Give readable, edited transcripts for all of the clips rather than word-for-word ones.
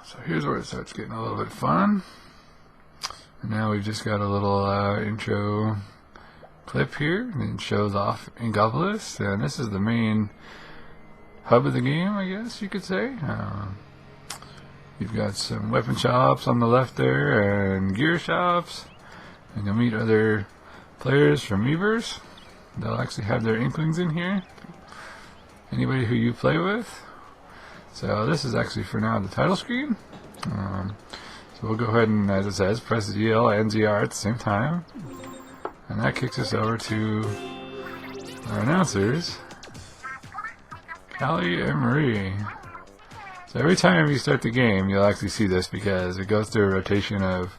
So here's where it starts getting a little bit fun. And now we've just got a little intro clip here, and it shows off Inkopolis, and this is the main hub of the game, I guess you could say. You've got some weapon shops on the left there, and gear shops, and you'll meet other players from Weavers. They'll actually have their Inklings in here, anybody who you play with. So this is actually for now the title screen. So we'll go ahead and, as it says, press ZL and ZR at the same time. And that kicks us over to our announcers, Callie and Marie. So every time you start the game, you'll actually see this because it goes through a rotation of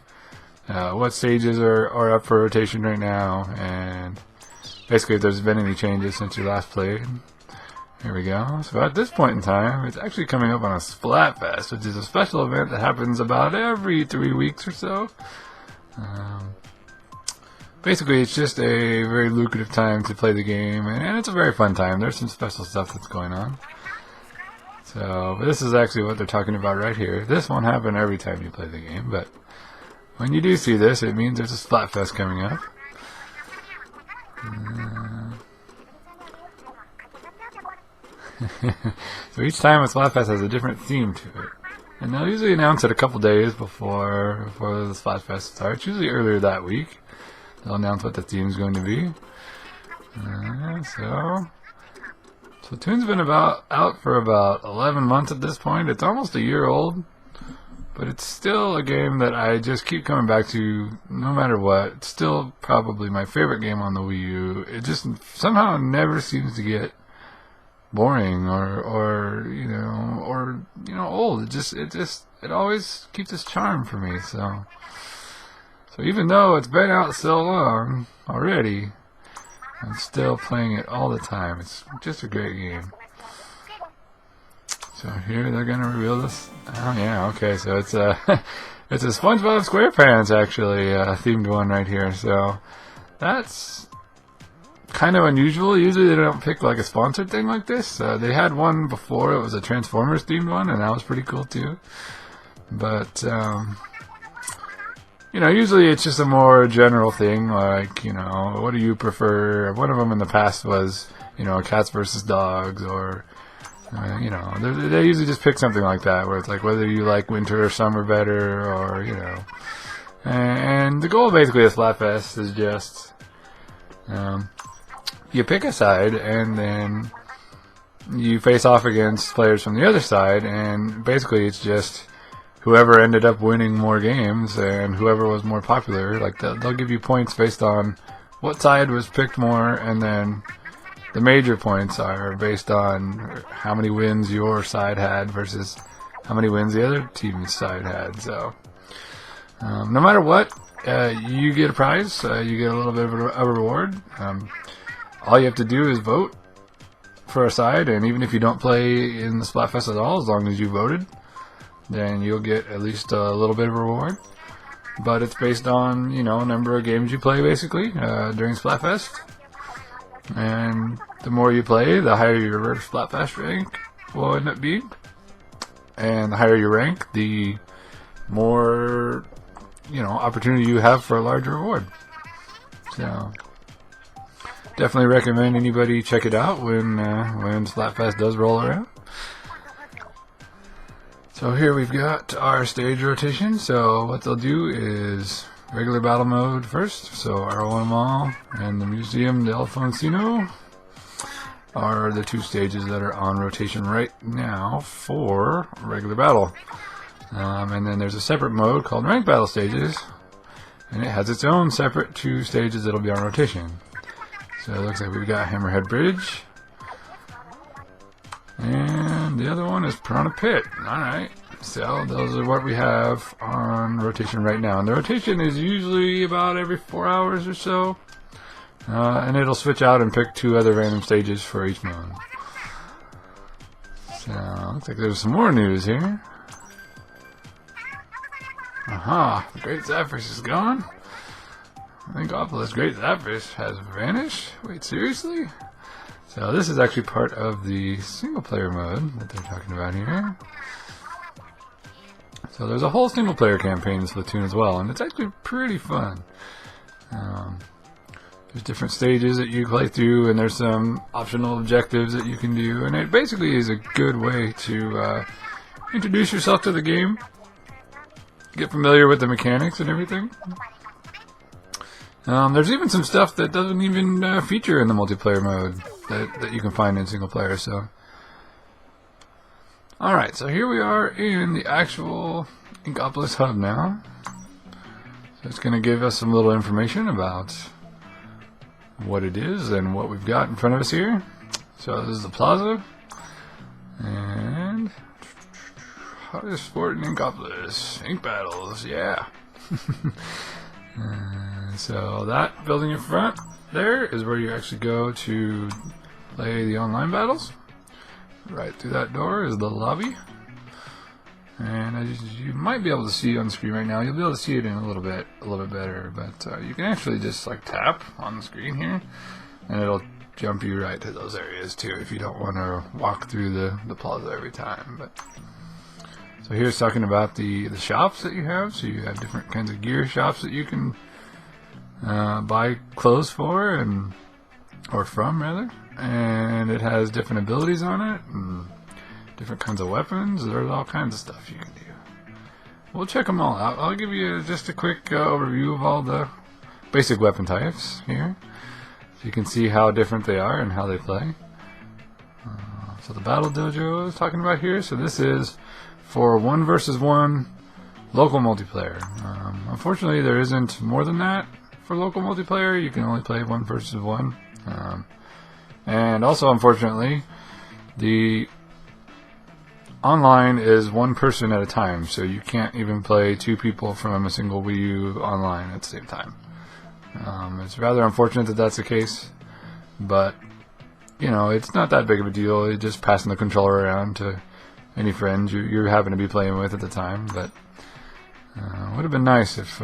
what stages are up for rotation right now, and basically if there's been any changes since you last played. Here we go. So at this point in time, it's actually coming up on a Splatfest, which is a special event that happens about every 3 weeks or so. Basically, it's just a very lucrative time to play the game, and it's a very fun time. There's some special stuff that's going on. So, but this is actually what they're talking about right here. This won't happen every time you play the game, but when you do see this, it means there's a Splatfest coming up. So each time a Splatfest has a different theme to it. And they'll usually announce it a couple days before the Splatfest starts, usually earlier that week. They'll announce what the theme is going to be. So Splatoon's been out for about 11 months at this point. It's almost a year old, but it's still a game that I just keep coming back to no matter what. It's still probably my favorite game on the Wii U. It just somehow never seems to get boring or old. It always keeps its charm for me. So even though it's been out so long already, I'm still playing it all the time. It's just a great game. So here they're gonna reveal this. Oh yeah, okay. So it's a it's a SpongeBob SquarePants actually themed one right here. So that's kind of unusual. Usually they don't pick like a sponsored thing like this. They had one before. It was a Transformers themed one, and that was pretty cool too. But usually it's just a more general thing, like, what do you prefer? One of them in the past was, cats versus dogs, or, they usually just pick something like that, where it's like whether you like winter or summer better, or, And the goal basically of Splatfest is just, you pick a side, and then you face off against players from the other side, and basically it's just whoever ended up winning more games and whoever was more popular. Like they'll give you points based on what side was picked more, and then the major points are based on how many wins your side had versus how many wins the other team's side had. So no matter what, you get a prize. You get a little bit of a reward. All you have to do is vote for a side, and even if you don't play in the Splatfest at all, as long as you voted, then you'll get at least a little bit of a reward. But it's based on, number of games you play, basically, during Splatfest. And the more you play, the higher your Splatfest rank will end up being. And the higher your rank, the more, opportunity you have for a larger reward. So definitely recommend anybody check it out when Splatfest does roll around. So here we've got our stage rotation. So what they'll do is regular battle mode first. So R1 Mall and the Museum del Foncino are the two stages that are on rotation right now for regular battle. And then there's a separate mode called Ranked Battle Stages, and it has its own separate 2 stages that'll be on rotation. So it looks like we've got Hammerhead Bridge, and the other one is Piranha Pit. Alright, so those are what we have on rotation right now. And the rotation is usually about every 4 hours or so. And it'll switch out and pick 2 other random stages for each mode. So, looks like there's some more news here. Aha, Great Zappos is gone. Inkopolis Great Zappos has vanished? Wait, seriously? So this is actually part of the single player mode that they're talking about here. So there's a whole single player campaign in Splatoon as well, and it's actually pretty fun. There's different stages that you play through, and there's some optional objectives that you can do, and it basically is a good way to introduce yourself to the game, get familiar with the mechanics and everything. There's even some stuff that doesn't even feature in the multiplayer mode that you can find in single player. So, alright, so here we are in the actual Inkopolis hub now. So it's going to give us some little information about what it is and what we've got in front of us here. So this is the plaza, and hottest sport in Inkopolis, ink battles, yeah. So that building in front there is where you actually go to play the online battles. Right through that door is the lobby, and as you might be able to see on the screen right now, you'll be able to see it in a little bit better. But you can actually just like tap on the screen here, and it'll jump you right to those areas too if you don't want to walk through the plaza every time. But so here's talking about the shops that you have. So you have different kinds of gear shops that you can buy clothes for, or from rather, and it has different abilities on it and different kinds of weapons. There's all kinds of stuff you can do. We'll check them all out. I'll give you just a quick overview of all the basic weapon types here, so you can see how different they are and how they play. So the battle dojo I was talking about here. So this is for 1 versus 1 local multiplayer. Unfortunately, there isn't more than that for local multiplayer. You can only play 1 versus 1. And also, unfortunately, the online is 1 person at a time, so you can't even play 2 people from a single Wii U online at the same time. It's rather unfortunate that that's the case, but you know, it's not that big of a deal. It's just passing the controller around to any friends you happen to be playing with at the time. But it would have been nice if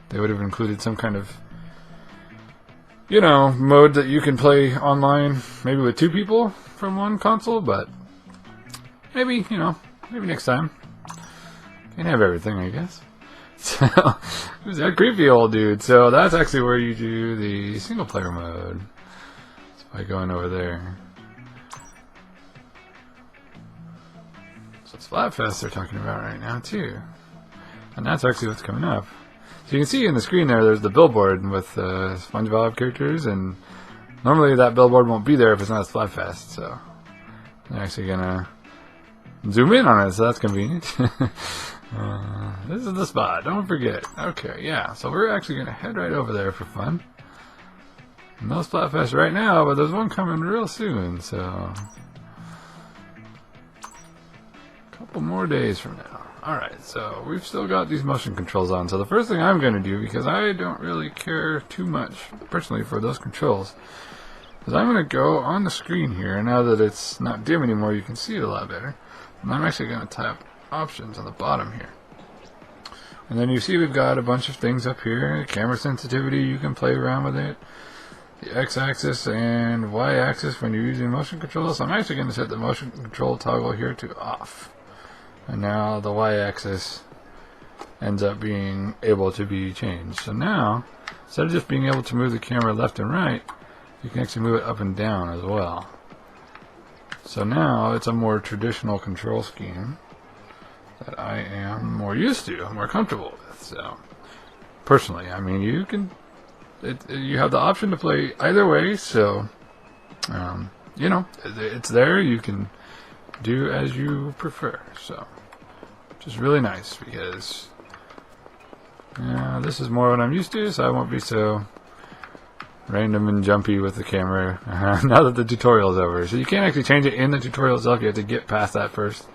they would have included some kind of, you know, mode that you can play online, maybe with 2 people from 1 console. But maybe, you know, maybe next time. Can't have everything, I guess. So, who's that creepy old dude? So that's actually where you do the single player mode. So by going over there. So Splatfests they're talking about right now too. And that's actually what's coming up. So you can see in the screen there's the billboard with SpongeBob characters, and normally that billboard won't be there if it's not a Splatfest. So they're actually gonna zoom in on it, so that's convenient. This is the spot, don't forget. Okay, yeah, so we're actually going to head right over there for fun. No Splatfest right now, but there's one coming real soon, so a couple more days from now. Alright, so we've still got these motion controls on. So the first thing I'm going to do, because I don't really care too much personally for those controls, is I'm going to go on the screen here, and now that it's not dim anymore, you can see it a lot better. And I'm actually going to tap options on the bottom here, and then you see we've got a bunch of things up here. Camera sensitivity, you can play around with it, the X-axis and Y-axis when you're using motion control. So I'm actually going to set the motion control toggle here to off, and now the Y-axis ends up being able to be changed. So now, instead of just being able to move the camera left and right, you can actually move it up and down as well. So now it's a more traditional control scheme that I am more used to, more comfortable with. So personally, I mean, you can, you have the option to play either way. So you know, it's there. You can do as you prefer. So which is really nice, because this is more what I'm used to, so I won't be so random and jumpy with the camera now that the tutorial is over. So you can't actually change it in the tutorial itself. You have to get past that first.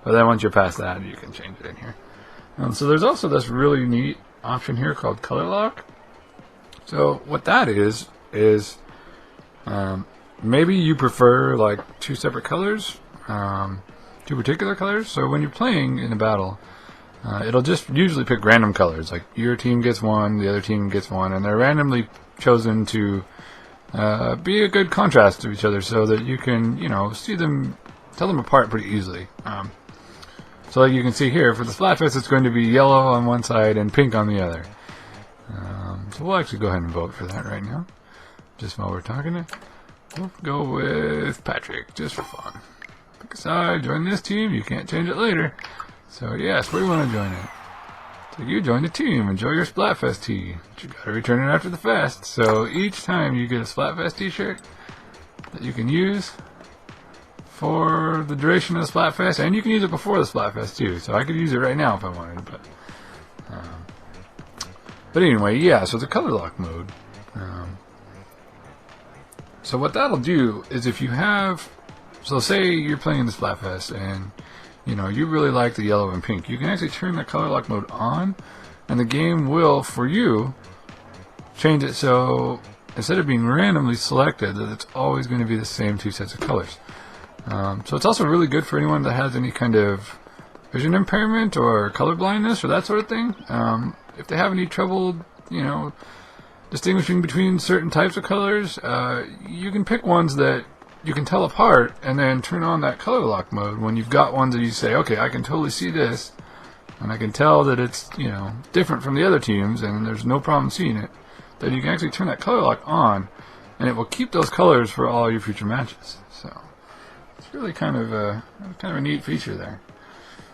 But then once you're past that, you can change it in here. So there's also this really neat option here called color lock. So what that is maybe you prefer like 2 separate colors, 2 particular colors. So when you're playing in a battle, it'll just usually pick random colors. Like your team gets 1, the other team gets 1, and they're randomly chosen to be a good contrast to each other, so that you can, you know, see them, tell them apart pretty easily. So like you can see here, for the Splatfest, it's going to be yellow on one side and pink on the other. So we'll actually go ahead and vote for that right now. Just while we're talking, we'll go with Patrick, just for fun. Pick a side, join this team, you can't change it later. So yes, where do you want to join it? So you join the team, enjoy your Splatfest tee. But you gotta return it after the fest. So each time you get a Splatfest t-shirt that you can use for the duration of the Splatfest, and you can use it before the Splatfest too. So I could use it right now if I wanted, but anyway, yeah. So the color lock mode. So what that'll do is if you have, so say you're playing the Splatfest and you really like the yellow and pink, you can actually turn the color lock mode on, and the game will, for you, change it so instead of being randomly selected, that it's always going to be the same two sets of colors. So it's also really good for anyone that has any kind of vision impairment or color blindness or that sort of thing. If they have any trouble, distinguishing between certain types of colors, you can pick ones that you can tell apart and then turn on that color lock mode when you've got ones that you say, okay, I can totally see this and I can tell that it's, different from the other teams and there's no problem seeing it. Then you can actually turn that color lock on and it will keep those colors for all your future matches. So it's really kind of a neat feature there.